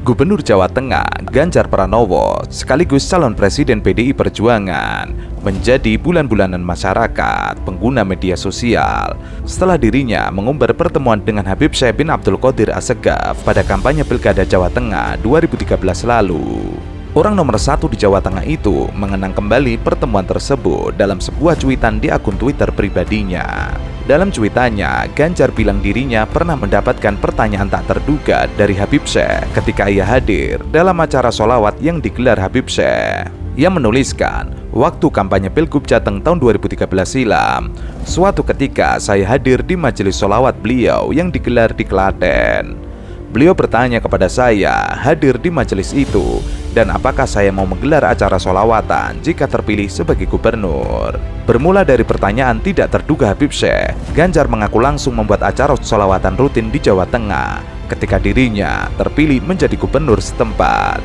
Gubernur Jawa Tengah Ganjar Pranowo sekaligus calon presiden PDI Perjuangan menjadi bulan-bulanan masyarakat pengguna media sosial setelah dirinya mengumbar pertemuan dengan Habib Syekh bin Abdul Qadir Assegaf pada kampanye Pilkada Jawa Tengah 2013 lalu. Orang nomor satu di Jawa Tengah itu mengenang kembali pertemuan tersebut dalam sebuah cuitan di akun Twitter pribadinya. Dalam cuitannya, Ganjar bilang dirinya pernah mendapatkan pertanyaan tak terduga dari Habib Syekh ketika ia hadir dalam acara sholawat yang digelar Habib Syekh. Ia menuliskan, waktu kampanye Pilgub Jateng tahun 2013 silam, suatu ketika saya hadir di majelis sholawat beliau yang digelar di Klaten. Beliau bertanya kepada saya hadir di majelis itu dan apakah saya mau menggelar acara sholawatan jika terpilih sebagai gubernur. Bermula dari pertanyaan tidak terduga Habib Syekh, Ganjar mengaku langsung membuat acara sholawatan rutin di Jawa Tengah ketika dirinya terpilih menjadi gubernur setempat.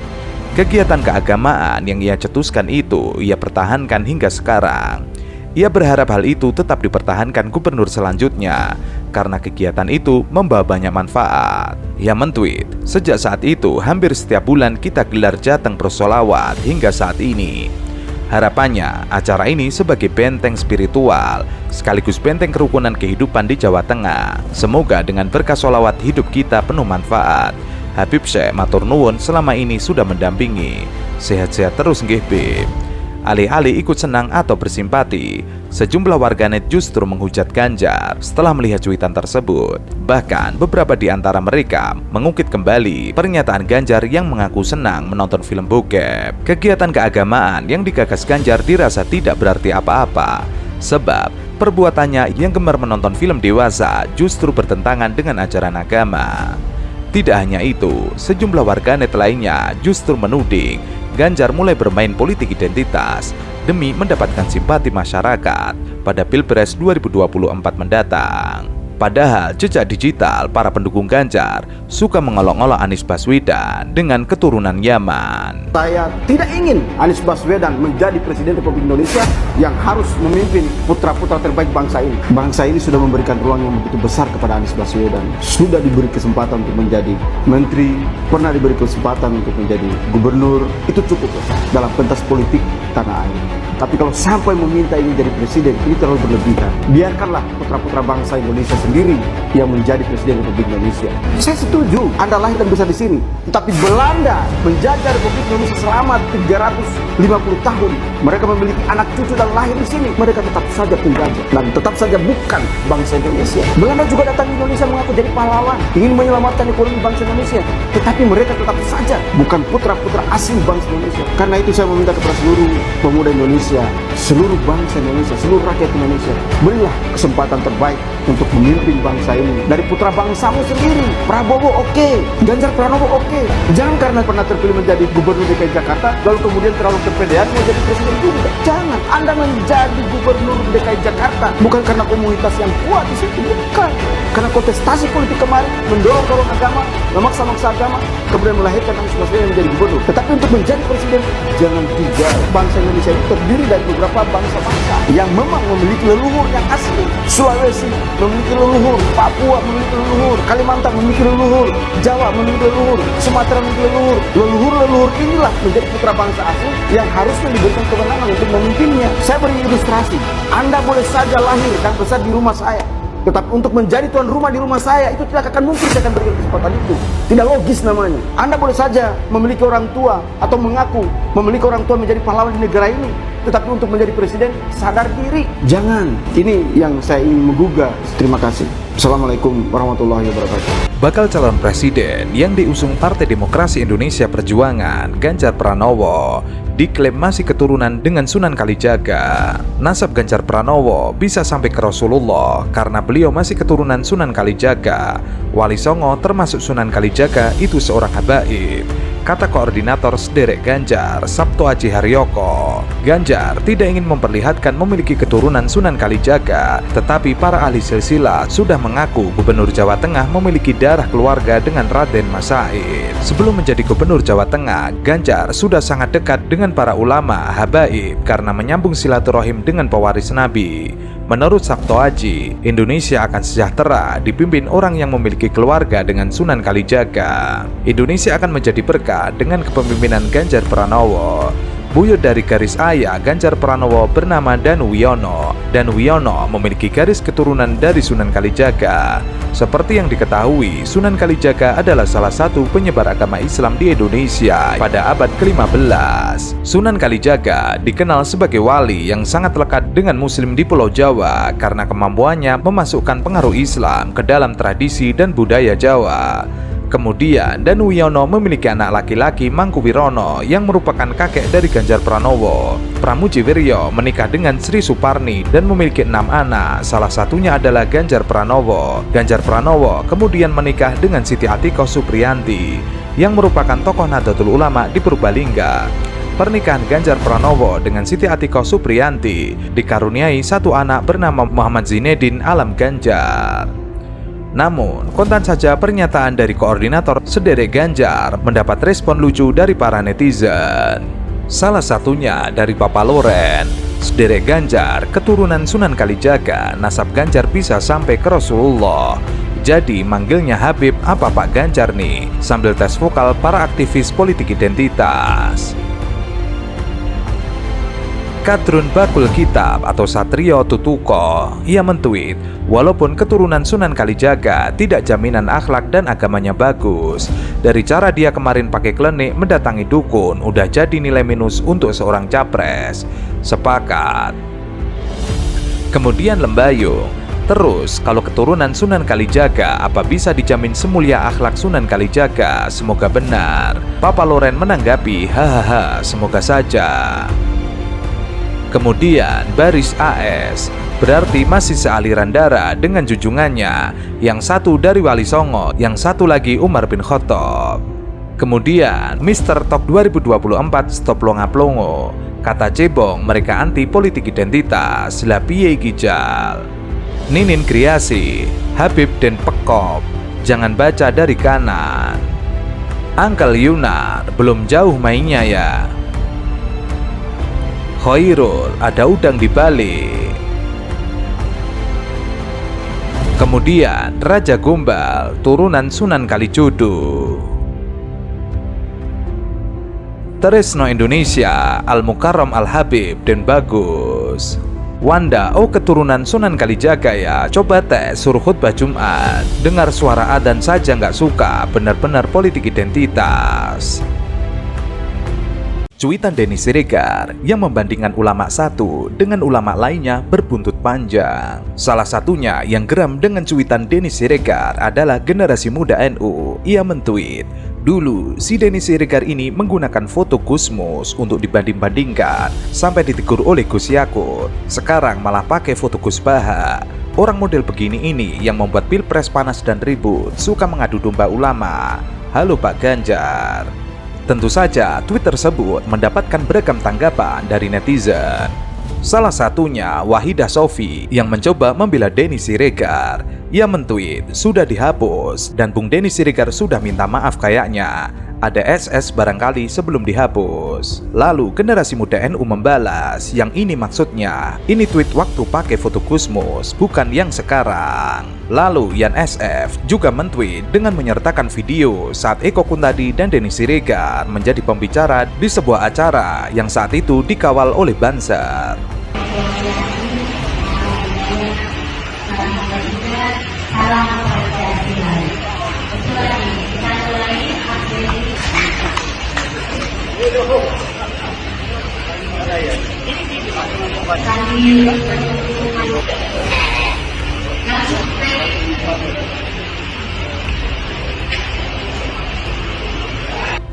Kegiatan keagamaan yang ia cetuskan itu ia pertahankan hingga sekarang. Ia berharap hal itu tetap dipertahankan gubernur selanjutnya karena kegiatan itu membawa banyak manfaat. Ia mentweet, sejak saat itu hampir setiap bulan kita gelar Jateng bersolawat hingga saat ini. Harapannya acara ini sebagai benteng spiritual sekaligus benteng kerukunan kehidupan di Jawa Tengah. Semoga dengan berkah solawat hidup kita penuh manfaat. Habib Syekh matur nuwun selama ini sudah mendampingi. Sehat-sehat terus nggih Bib. Alih-alih ikut senang atau bersimpati, sejumlah warganet justru menghujat Ganjar setelah melihat cuitan tersebut. Bahkan beberapa di antara mereka mengungkit kembali pernyataan Ganjar yang mengaku senang menonton film bokep. Kegiatan keagamaan yang digagas Ganjar dirasa tidak berarti apa-apa, sebab perbuatannya yang gemar menonton film dewasa justru bertentangan dengan ajaran agama. Tidak hanya itu, sejumlah warganet lainnya justru menuding Ganjar mulai bermain politik identitas demi mendapatkan simpati masyarakat pada Pilpres 2024 mendatang. Padahal jejak digital para pendukung Ganjar suka mengolok-olok Anies Baswedan dengan keturunan Yaman. Saya tidak ingin Anies Baswedan menjadi Presiden Republik Indonesia yang harus memimpin putra-putra terbaik bangsa ini. Bangsa ini sudah memberikan ruang yang begitu besar kepada Anies Baswedan. Sudah diberi kesempatan untuk menjadi menteri, pernah diberi kesempatan untuk menjadi gubernur. Itu cukup dalam pentas politik tanah air. Tapi kalau sampai meminta ini jadi presiden, ini terlalu berlebihan. Biarkanlah putra-putra bangsa Indonesia sendiri yang menjadi presiden Republik Indonesia. Saya setuju, Anda lahir dan besar di sini. Tetapi Belanda menjajah Republik Indonesia selama 350 tahun. Mereka memiliki anak cucu dan lahir di sini. Mereka tetap saja penjajah dan tetap saja bukan bangsa Indonesia. Belanda juga datang ke Indonesia mengaku jadi pahlawan, ingin menyelamatkan ekonomi bangsa Indonesia. Tetapi mereka tetap saja bukan putra-putra asli bangsa Indonesia. Karena itu saya meminta kepada seluruh pemuda Indonesia, seluruh bangsa Indonesia, seluruh rakyat Indonesia, berilah kesempatan terbaik untuk memimpin bangsa ini dari putra bangsamu sendiri. Prabowo oke, Ganjar Pranowo oke. Jangan karena pernah terpilih menjadi gubernur DKI Jakarta lalu kemudian terlalu kepedean mau jadi presiden juga. Jangan. Anda menjadi gubernur DKI Jakarta bukan karena komunitas yang kuat di situ, bukan. Karena kontestasi politik kemarin mendorong agama, memaksa-maksa agama, kemudian melahirkan Anies Baswedan menjadi gubernur. Tetapi untuk menjadi presiden, jangan juga. Bangsa Indonesia itu terdiri dari beberapa bangsa-bangsa yang memang memiliki leluhur yang asli. Sulawesi memiliki leluhur, Papua memiliki leluhur, Kalimantan memiliki leluhur, Jawa memiliki leluhur, Sumatera memiliki leluhur. Leluhur-leluhur inilah menjadi putra bangsa asli yang harusnya diberikan kewenangan untuk memimpinnya. Saya beri ilustrasi. Anda boleh saja lahir dan besar di rumah saya, tetapi untuk menjadi tuan rumah di rumah saya itu tidak akan mungkin saya akan berikan kesempatan itu. Tidak logis namanya. Anda boleh saja memiliki orang tua atau mengaku memiliki orang tua menjadi pahlawan di negara ini, tetapi untuk menjadi presiden sadar diri. Jangan. Ini yang saya ingin menggugah. Terima kasih. Assalamualaikum warahmatullahi wabarakatuh. Bakal calon presiden yang diusung Partai Demokrasi Indonesia Perjuangan, Ganjar Pranowo, diklaim masih keturunan dengan Sunan Kalijaga. Nasab Ganjar Pranowo bisa sampai ke Rasulullah karena beliau masih keturunan Sunan Kalijaga. Wali Songo termasuk Sunan Kalijaga itu seorang habaib, kata koordinator Sderek Ganjar, Sabto Aji Haryoko. Ganjar tidak ingin memperlihatkan memiliki keturunan Sunan Kalijaga, tetapi para ahli silsilah sudah mengaku Gubernur Jawa Tengah memiliki darah keluarga dengan Raden Mas Said. Sebelum menjadi Gubernur Jawa Tengah, Ganjar sudah sangat dekat dengan para ulama habaib karena menyambung silaturahim dengan pewaris Nabi. Menurut Sabto Aji, Indonesia akan sejahtera dipimpin orang yang memiliki keluarga dengan Sunan Kalijaga. Indonesia akan menjadi berkah dengan kepemimpinan Ganjar Pranowo. Buyut dari garis ayah Ganjar Pranowo bernama Danu Wiono. Danu Wiono memiliki garis keturunan dari Sunan Kalijaga. Seperti yang diketahui, Sunan Kalijaga adalah salah satu penyebar agama Islam di Indonesia pada abad ke-15. Sunan Kalijaga dikenal sebagai wali yang sangat lekat dengan Muslim di Pulau Jawa karena kemampuannya memasukkan pengaruh Islam ke dalam tradisi dan budaya Jawa. Kemudian Danu Wiono memiliki anak laki-laki Mangkuwirono yang merupakan kakek dari Ganjar Pranowo. Pramujiwiryo menikah dengan Sri Suparni dan memiliki 6 anak, salah satunya adalah Ganjar Pranowo. Ganjar Pranowo kemudian menikah dengan Siti Atikoh Supriyanti yang merupakan tokoh Nahdlatul Ulama di Purbalingga. Pernikahan Ganjar Pranowo dengan Siti Atikoh Supriyanti dikaruniai satu anak bernama Muhammad Zinedin Alam Ganjar. Namun, kontan saja pernyataan dari koordinator Sederek Ganjar mendapat respon lucu dari para netizen. Salah satunya dari Papa Loren. Sederek Ganjar, keturunan Sunan Kalijaga, nasab Ganjar bisa sampai ke Rasulullah. Jadi manggilnya Habib apa Pak Ganjar nih? Sambil tes vokal para aktivis politik identitas. Kadrun Bakul Kitab atau Satrio Tutuko, ia mentweet, walaupun keturunan Sunan Kalijaga tidak jaminan akhlak dan agamanya bagus. Dari cara dia kemarin pakai klenik mendatangi dukun, udah jadi nilai minus untuk seorang capres. Sepakat. Kemudian Lembayung, terus kalau keturunan Sunan Kalijaga apa bisa dijamin semulia akhlak Sunan Kalijaga? Semoga benar. Papa Loren menanggapi, hahaha, semoga saja. Kemudian Baris AS, berarti masih sealiran darah dengan junjungannya, yang satu dari Wali Songo, yang satu lagi Umar bin Khattab. Kemudian Mr. Talk 2024 stop longa-plongo, kata cebong mereka anti politik identitas, lah piye gijal. Ninin Kriasi, Habib dan Pekop, jangan baca dari kanan. Uncle Yunar, belum jauh mainnya ya. Khairul, ada udang di balik. Kemudian Raja Gombal, turunan Sunan Kalijodo. Tresno Indonesia, Al Mukarram Al Habib dan Bagus. Wanda, oh keturunan Sunan Kalijaga ya. Coba tes suruh khutbah Jumat, dengar suara adzan saja nggak suka, benar-benar politik identitas. Cuitan Denny Siregar yang membandingkan ulama satu dengan ulama lainnya berbuntut panjang. Salah satunya yang geram dengan cuitan Denny Siregar adalah generasi muda NU. Ia mentweet, dulu si Denny Siregar ini menggunakan foto Gusmus untuk dibanding-bandingkan sampai ditegur oleh Gus Yakut. Sekarang malah pakai foto Gus Baha. Orang model begini ini yang membuat pilpres panas dan ribut, suka mengadu domba ulama. Halo Pak Ganjar. Tentu saja tweet tersebut mendapatkan beragam tanggapan dari netizen. Salah satunya Wahidah Sofi yang mencoba membela Denny Siregar. Ia mentweet, sudah dihapus dan Bung Denny Siregar sudah minta maaf kayaknya. Ada SS barangkali sebelum dihapus. Lalu generasi muda NU membalas, yang ini maksudnya, ini tweet waktu pakai foto Gusmus, bukan yang sekarang. Lalu Yan SF juga mentweet dengan menyertakan video saat Eko Kuntadi dan Denny Siregar menjadi pembicara di sebuah acara yang saat itu dikawal oleh Banser.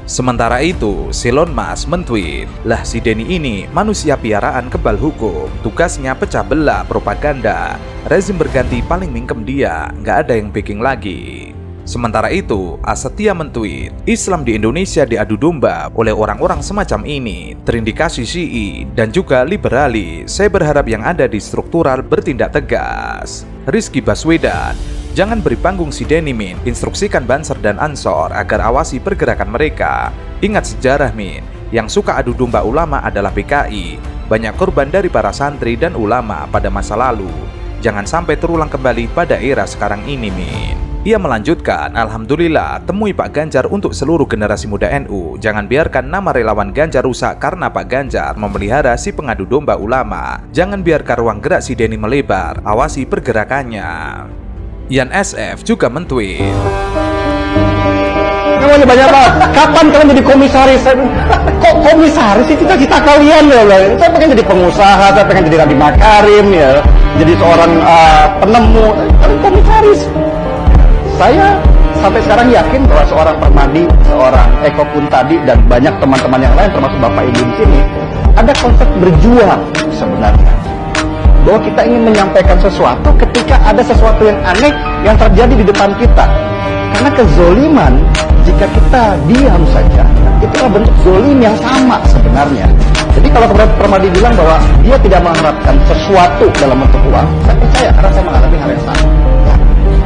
Sementara itu, Silon Mas mentweet, lah si Denny ini manusia piaraan kebal hukum, tugasnya pecah belah propaganda, rezim berganti paling mingkem dia, nggak ada yang backing lagi. Sementara itu, Asetia mentweet, Islam di Indonesia diadu domba oleh orang-orang semacam ini, terindikasi Syi'i dan juga liberalis. Saya berharap yang ada di struktural bertindak tegas. Rizky Baswedan, jangan beri panggung si Denny Min, instruksikan Banser dan Ansor agar awasi pergerakan mereka. Ingat sejarah Min, yang suka adu domba ulama adalah PKI. banyak korban dari para santri dan ulama pada masa lalu. Jangan sampai terulang kembali pada era sekarang ini, Min. Ia melanjutkan, Alhamdulillah, temui Pak Ganjar untuk seluruh generasi muda NU. Jangan biarkan nama relawan Ganjar rusak karena Pak Ganjar memelihara si pengadu domba ulama. Jangan biarkan ruang gerak si Denny melebar, awasi pergerakannya. Yan SF juga mentweet, namanya banyak banget. Kapan kalian jadi komisaris? Kok komisaris sih cita-cita kalian ya? Saya pengen jadi pengusaha, saya pengen jadi Nadiem Makarim ya, jadi seorang penemu. Kalian komisaris. Saya sampai sekarang yakin bahwa seorang Permadi, seorang Eko Kuntadi, dan banyak teman-teman yang lain termasuk Bapak Ibu di sini ada konsep berjuang sebenarnya. Bahwa kita ingin menyampaikan sesuatu ketika ada sesuatu yang aneh yang terjadi di depan kita. Karena kezoliman, jika kita diam saja, itulah bentuk zolim yang sama sebenarnya. Jadi kalau Permadi bilang bahwa dia tidak mengharapkan sesuatu dalam bentuk uang, saya percaya karena saya mengalami hal yang sama. Ya.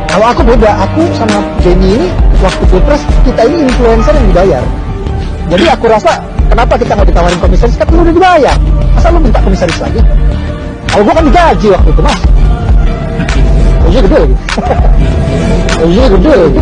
Kalau aku beda, aku sama Jenny ini waktu Pilpres kita ini influencer yang dibayar. Jadi aku rasa kenapa kita nggak ditawarin komisaris? Kan udah dibayar. Masa lu minta komisaris lagi? Kalau gua kan digaji waktu itu, Mas. Gajinya gede lagi. Gajinya gede lagi.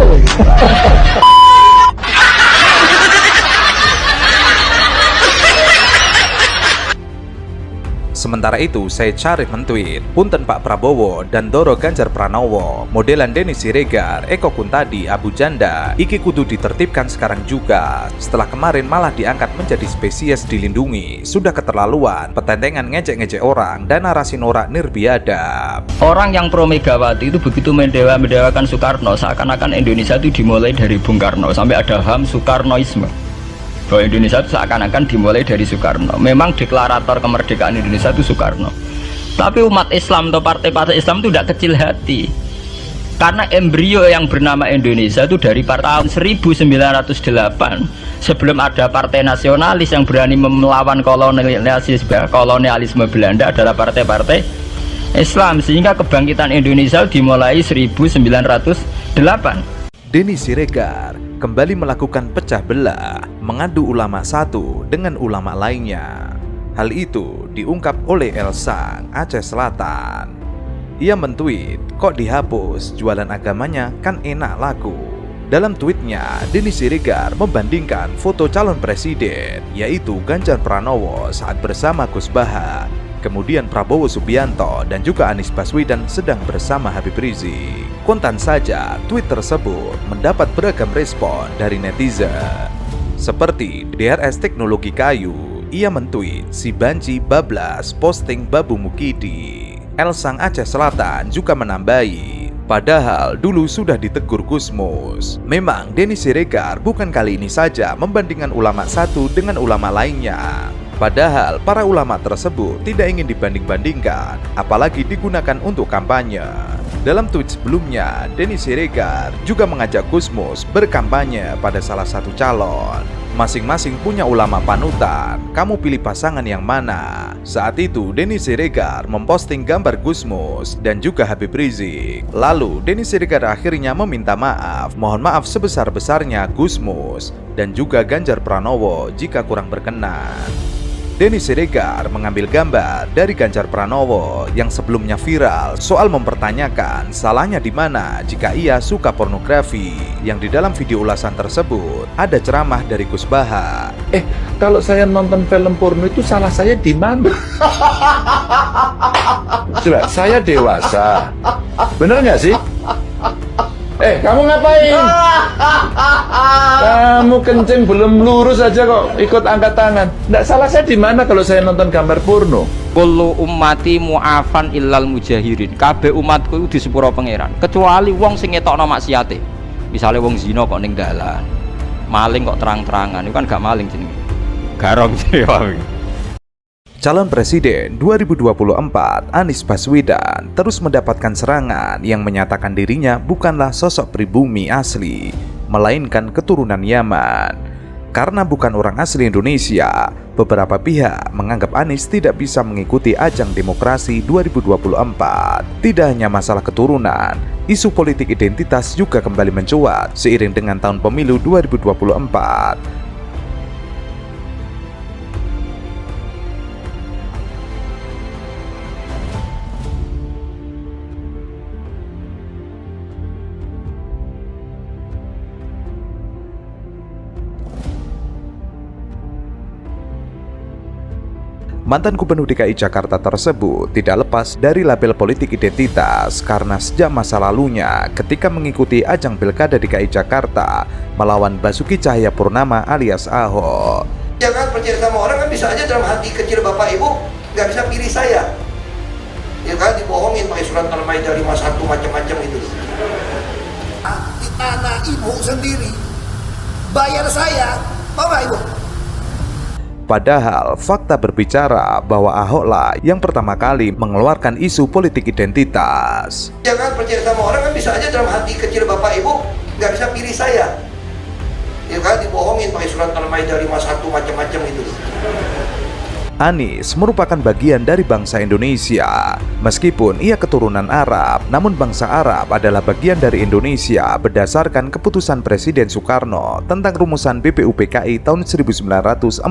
Sementara itu, Said Syarif mentweet, punten Pak Prabowo dan Doro Ganjar Pranowo, modelan Denny Siregar, Eko Kuntadi, Abu Janda, iki kudu ditertibkan sekarang juga. Setelah kemarin malah diangkat menjadi spesies dilindungi, sudah keterlaluan, petentengan ngejek-ngejek orang, dan narasi norak nirbiadab. Orang yang pro Megawati itu begitu mendewakan Soekarno, seakan-akan Indonesia itu dimulai dari Bung Karno, sampai ada HAM Soekarnoisme. Bahwa Indonesia itu seakan-akan dimulai dari Soekarno. Memang deklarator kemerdekaan Indonesia itu Soekarno. Tapi umat Islam atau partai-partai Islam itu tidak kecil hati. Karena embrio yang bernama Indonesia itu dari tahun 1908. Sebelum ada partai nasionalis yang berani melawan kolonialisme Belanda adalah partai-partai Islam. Sehingga kebangkitan Indonesia dimulai 1908. Denny Siregar kembali melakukan pecah belah, mengadu ulama satu dengan ulama lainnya. Hal itu diungkap oleh Elsang, Aceh Selatan. Ia mentweet, kok dihapus, jualan agamanya kan enak laku. Dalam tweetnya, Denny Siregar membandingkan foto calon presiden, yaitu Ganjar Pranowo saat bersama Gus Baha, kemudian Prabowo Subianto dan juga Anies Baswedan sedang bersama Habib Rizik. Kontan saja, tweet tersebut mendapat beragam respon dari netizen. Seperti DRS Teknologi Kayu, ia mentweet si banci bablas posting Babu Mukidi. Elsang Aceh Selatan juga menambahi, padahal dulu sudah ditegur Gusmus. Memang Denny Siregar bukan kali ini saja membandingkan ulama satu dengan ulama lainnya. Padahal para ulama tersebut tidak ingin dibanding-bandingkan, apalagi digunakan untuk kampanye. Dalam tweet sebelumnya, Denny Siregar juga mengajak Gusmus berkampanye pada salah satu calon. Masing-masing punya ulama panutan, kamu pilih pasangan yang mana? Saat itu Denny Siregar memposting gambar Gusmus dan juga Habib Rizik. Lalu Denny Siregar akhirnya meminta maaf, mohon maaf sebesar-besarnya Gusmus dan juga Ganjar Pranowo jika kurang berkenan. Denny Siregar mengambil gambar dari Ganjar Pranowo yang sebelumnya viral soal mempertanyakan salahnya di mana jika ia suka pornografi, yang di dalam video ulasan tersebut ada ceramah dari Gus Baha. Kalau saya nonton film porno itu salah saya di mana? Coba, saya dewasa. Bener nggak sih? Kamu ngapain? Kamu kencing belum lurus aja kok ikut angkat tangan. Nggak salah saya di mana kalau saya nonton gambar porno? Kullu ummati mu'afan illal mujahirin. Kabeh umatku itu di sepuro pangeran, kecuali wong sing ngetokno maksiate. Misale wong zina kok ning dalan, maling kok terang-terangan, itu kan gak maling jenenge. Garong jenenge. Calon Presiden 2024 Anies Baswedan terus mendapatkan serangan yang menyatakan dirinya bukanlah sosok pribumi asli, melainkan keturunan Yaman. Karena bukan orang asli Indonesia, beberapa pihak menganggap Anies tidak bisa mengikuti ajang demokrasi 2024. Tidak hanya masalah keturunan, isu politik identitas juga kembali mencuat seiring dengan tahun pemilu 2024. Mantan Gubernur DKI Jakarta tersebut tidak lepas dari label politik identitas karena sejak masa lalunya ketika mengikuti ajang Pilkada DKI Jakarta melawan Basuki Cahayapurnama alias Ahok. Jangan percaya sama orang, kan bisa aja dalam hati kecil Bapak Ibu nggak bisa pilih saya. Ya kan, dibohongin pakai surat Al-Maidah 51 macam-macam itu. Di tanah ibu sendiri, bayar saya, Bapak Ibu. Padahal fakta berbicara bahwa Ahoklah yang pertama kali mengeluarkan isu politik identitas. Jangan percaya sama orang, kan bisa aja dalam hati kecil Bapak Ibu nggak bisa pilih saya. Ya kan, dibohongin pakai surat Al-Maidah 51 macam-macam itu. Anies merupakan bagian dari bangsa Indonesia. Meskipun ia keturunan Arab, namun bangsa Arab adalah bagian dari Indonesia berdasarkan keputusan Presiden Soekarno tentang rumusan BPUPKI tahun 1945.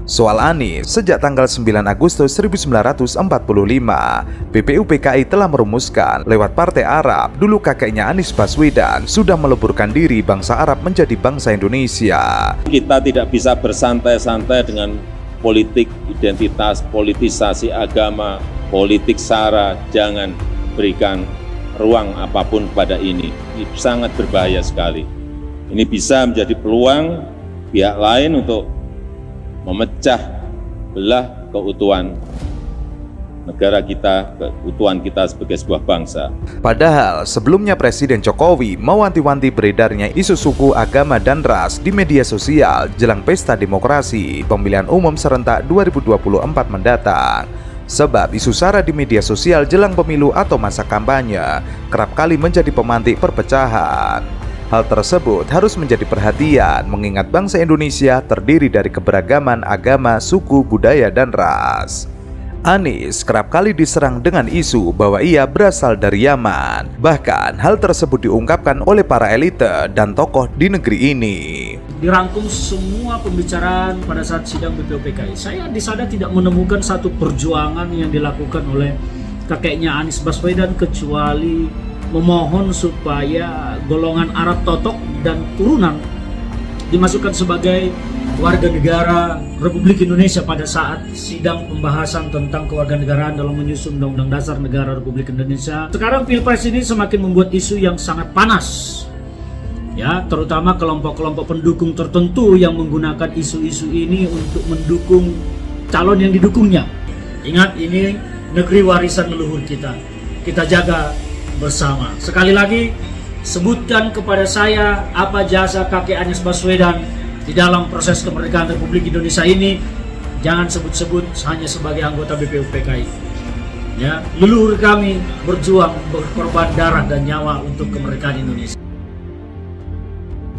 Soal Anies, sejak tanggal 9 Agustus 1945, BPUPKI telah merumuskan lewat Partai Arab, dulu kakeknya Anies Baswedan, sudah meleburkan diri bangsa Arab menjadi bangsa Indonesia. Kita tidak bisa bersantai-santai dengan politik identitas, politisasi agama, politik sara. Jangan berikan ruang apapun pada ini. Ini sangat berbahaya sekali. Ini bisa menjadi peluang pihak lain untuk memecah belah keutuhan negara kita, keutuhan kita sebagai sebuah bangsa. Padahal sebelumnya Presiden Jokowi mewanti-wanti beredarnya isu suku, agama, dan ras di media sosial jelang pesta demokrasi pemilihan umum serentak 2024 mendatang. Sebab isu sara di media sosial jelang pemilu atau masa kampanye kerap kali menjadi pemantik perpecahan. Hal tersebut harus menjadi perhatian mengingat bangsa Indonesia terdiri dari keberagaman agama, suku, budaya, dan ras. Anies kerap kali diserang dengan isu bahwa ia berasal dari Yaman. Bahkan hal tersebut diungkapkan oleh para elite dan tokoh di negeri ini. Dirangkum semua pembicaraan pada saat sidang BPUPKI. Saya di sana tidak menemukan satu perjuangan yang dilakukan oleh kakeknya Anies Baswedan kecuali memohon supaya golongan Arab Totok dan turunan dimasukkan sebagai warga negara Republik Indonesia pada saat sidang pembahasan tentang kewarganegaraan dalam menyusun Undang-Undang Dasar Negara Republik Indonesia. Sekarang Pilpres ini semakin membuat isu yang sangat panas, ya, terutama kelompok-kelompok pendukung tertentu yang menggunakan isu-isu ini untuk mendukung calon yang didukungnya. Ingat, ini negeri warisan leluhur kita. Kita jaga bersama. Sekali lagi, sebutkan kepada saya apa jasa kakek Anies Baswedan di dalam proses kemerdekaan Republik Indonesia ini. Jangan sebut-sebut hanya sebagai anggota BPUPKI. Ya, leluhur kami berjuang, berkorban darah dan nyawa untuk kemerdekaan Indonesia.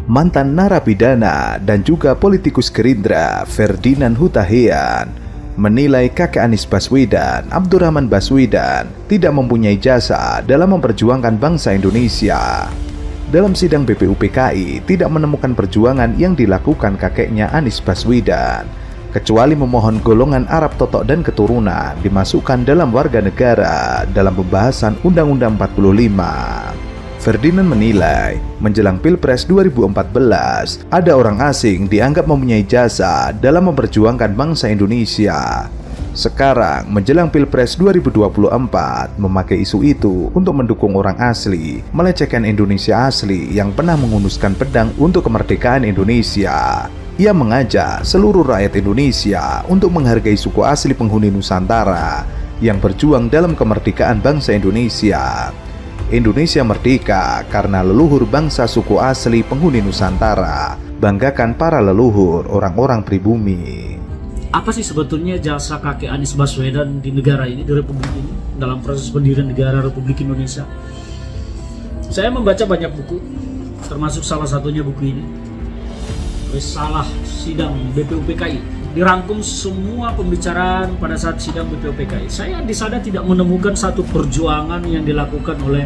Mantan narapidana dan juga politikus Gerindra Ferdinand Hutahian menilai kakek Anies Baswedan, Abdurrahman Baswedan, tidak mempunyai jasa dalam memperjuangkan bangsa Indonesia. Dalam sidang BPUPKI tidak menemukan perjuangan yang dilakukan kakeknya Anies Baswedan, kecuali memohon golongan Arab Totok dan keturunan dimasukkan dalam warga negara dalam pembahasan Undang-Undang 45. Ferdinand menilai, menjelang Pilpres 2014, ada orang asing dianggap mempunyai jasa dalam memperjuangkan bangsa Indonesia. Sekarang, menjelang Pilpres 2024, memakai isu itu untuk mendukung orang asli, melecehkan Indonesia asli yang pernah menghunuskan pedang untuk kemerdekaan Indonesia. Ia mengajak seluruh rakyat Indonesia untuk menghargai suku asli penghuni Nusantara yang berjuang dalam kemerdekaan bangsa Indonesia. Indonesia merdeka karena leluhur bangsa suku asli penghuni Nusantara. Banggakan para leluhur, orang-orang pribumi. Apa sih sebetulnya jasa kakek Anies Baswedan di negara ini, di Republik ini, dalam proses pendirian negara Republik Indonesia? Saya membaca banyak buku, termasuk salah satunya buku ini, Risalah Sidang BPUPKI. Dirangkum semua pembicaraan pada saat sidang BPUPKI. Saya di sana tidak menemukan satu perjuangan yang dilakukan oleh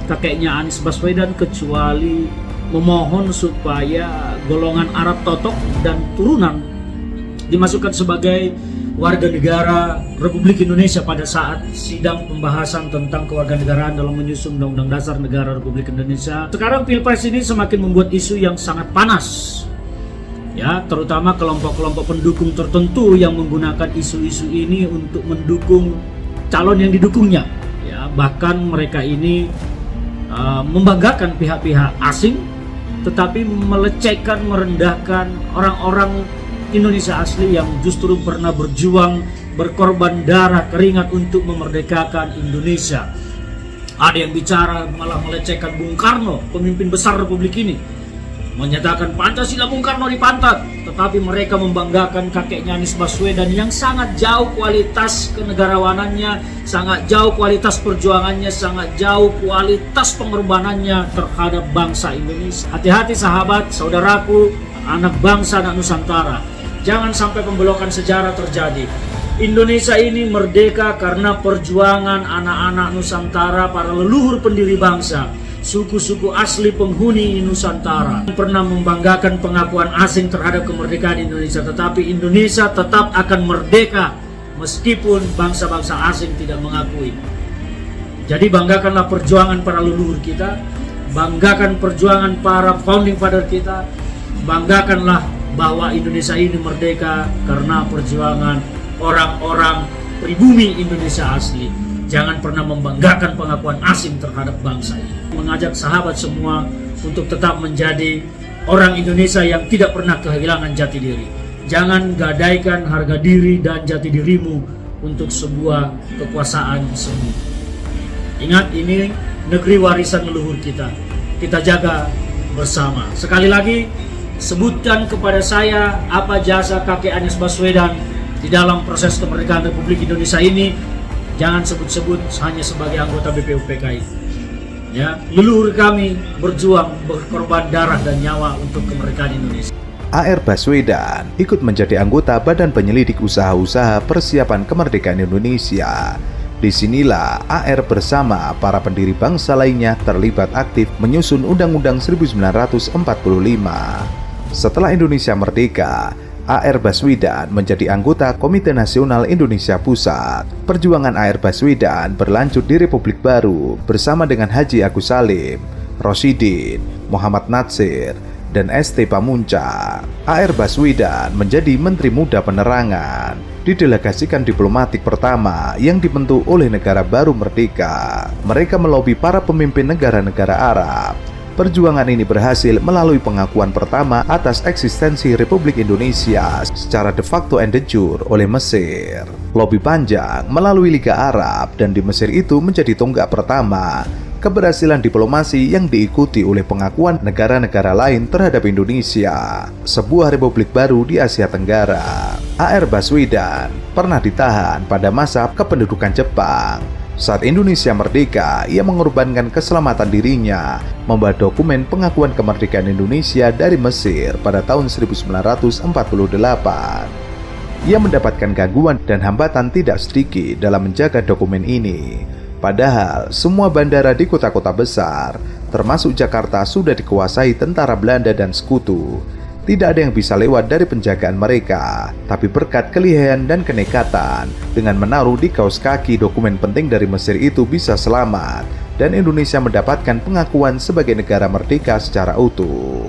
kakeknya Anies Baswedan kecuali memohon supaya golongan Arab Totok dan turunan dimasukkan sebagai warga negara Republik Indonesia pada saat sidang pembahasan tentang kewarganegaraan dalam menyusun Undang-Undang Dasar Negara Republik Indonesia. Sekarang Pilpres ini semakin membuat isu yang sangat panas, ya, terutama kelompok-kelompok pendukung tertentu yang menggunakan isu-isu ini untuk mendukung calon yang didukungnya, ya. Bahkan mereka ini membanggakan pihak-pihak asing, tetapi melecehkan, merendahkan orang-orang Indonesia asli yang justru pernah berjuang, berkorban darah keringat untuk memerdekakan Indonesia. Ada yang bicara malah melecehkan Bung Karno, pemimpin besar Republik ini, menyatakan Pancasila Bung Karno dipantat, tetapi mereka membanggakan kakeknya Anies Baswedan yang sangat jauh kualitas kenegarawanannya, sangat jauh kualitas perjuangannya, sangat jauh kualitas pengorbanannya terhadap bangsa Indonesia. Hati-hati sahabat, saudaraku, anak bangsa, anak Nusantara. Jangan sampai pembelokan sejarah terjadi. Indonesia ini merdeka karena perjuangan anak-anak Nusantara, para leluhur pendiri bangsa, suku-suku asli penghuni Nusantara. Pernah membanggakan pengakuan asing terhadap kemerdekaan Indonesia, tetapi Indonesia tetap akan merdeka meskipun bangsa-bangsa asing tidak mengakui. Jadi banggakanlah perjuangan para leluhur kita, banggakan perjuangan para founding father kita, banggakanlah bahwa Indonesia ini merdeka karena perjuangan orang-orang pribumi Indonesia asli. Jangan pernah membanggakan pengakuan asing terhadap bangsa ini. Mengajak sahabat semua untuk tetap menjadi orang Indonesia yang tidak pernah kehilangan jati diri. Jangan gadaikan harga diri dan jati dirimu untuk sebuah kekuasaan semu. Ingat, ini negeri warisan leluhur kita. Kita jaga bersama. Sekali lagi, sebutkan kepada saya apa jasa kakek Anies Baswedan di dalam proses kemerdekaan Republik Indonesia ini. Jangan sebut-sebut hanya sebagai anggota BPUPKI. Ya, leluhur kami berjuang, berkorban darah dan nyawa untuk kemerdekaan Indonesia. AR Baswedan ikut menjadi anggota Badan Penyelidik Usaha-Usaha Persiapan Kemerdekaan Indonesia. Disinilah AR bersama para pendiri bangsa lainnya terlibat aktif menyusun Undang-Undang 1945. Setelah Indonesia merdeka, AR Baswedan menjadi anggota Komite Nasional Indonesia Pusat. Perjuangan AR Baswedan berlanjut di Republik Baru bersama dengan Haji Agus Salim, Rosidin, Muhammad Natsir, dan ST Pamunca. AR Baswedan menjadi Menteri Muda Penerangan, didelegasikan diplomatik pertama yang dibentuk oleh negara baru merdeka. Mereka melobi para pemimpin negara-negara Arab. Perjuangan ini berhasil melalui pengakuan pertama atas eksistensi Republik Indonesia secara de facto and de jure oleh Mesir. Lobi panjang melalui Liga Arab dan di Mesir itu menjadi tonggak pertama keberhasilan diplomasi yang diikuti oleh pengakuan negara-negara lain terhadap Indonesia, sebuah republik baru di Asia Tenggara. AR Baswedan pernah ditahan pada masa kependudukan Jepang. Saat Indonesia merdeka, ia mengorbankan keselamatan dirinya membawa dokumen pengakuan kemerdekaan Indonesia dari Mesir pada tahun 1948. Ia mendapatkan gangguan dan hambatan tidak sedikit dalam menjaga dokumen ini. Padahal semua bandara di kota-kota besar, termasuk Jakarta, sudah dikuasai tentara Belanda dan sekutu. Tidak ada yang bisa lewat dari penjagaan mereka, tapi berkat kelihayan dan kenekatan, dengan menaruh di kaos kaki dokumen penting dari Mesir itu bisa selamat, dan Indonesia mendapatkan pengakuan sebagai negara merdeka secara utuh.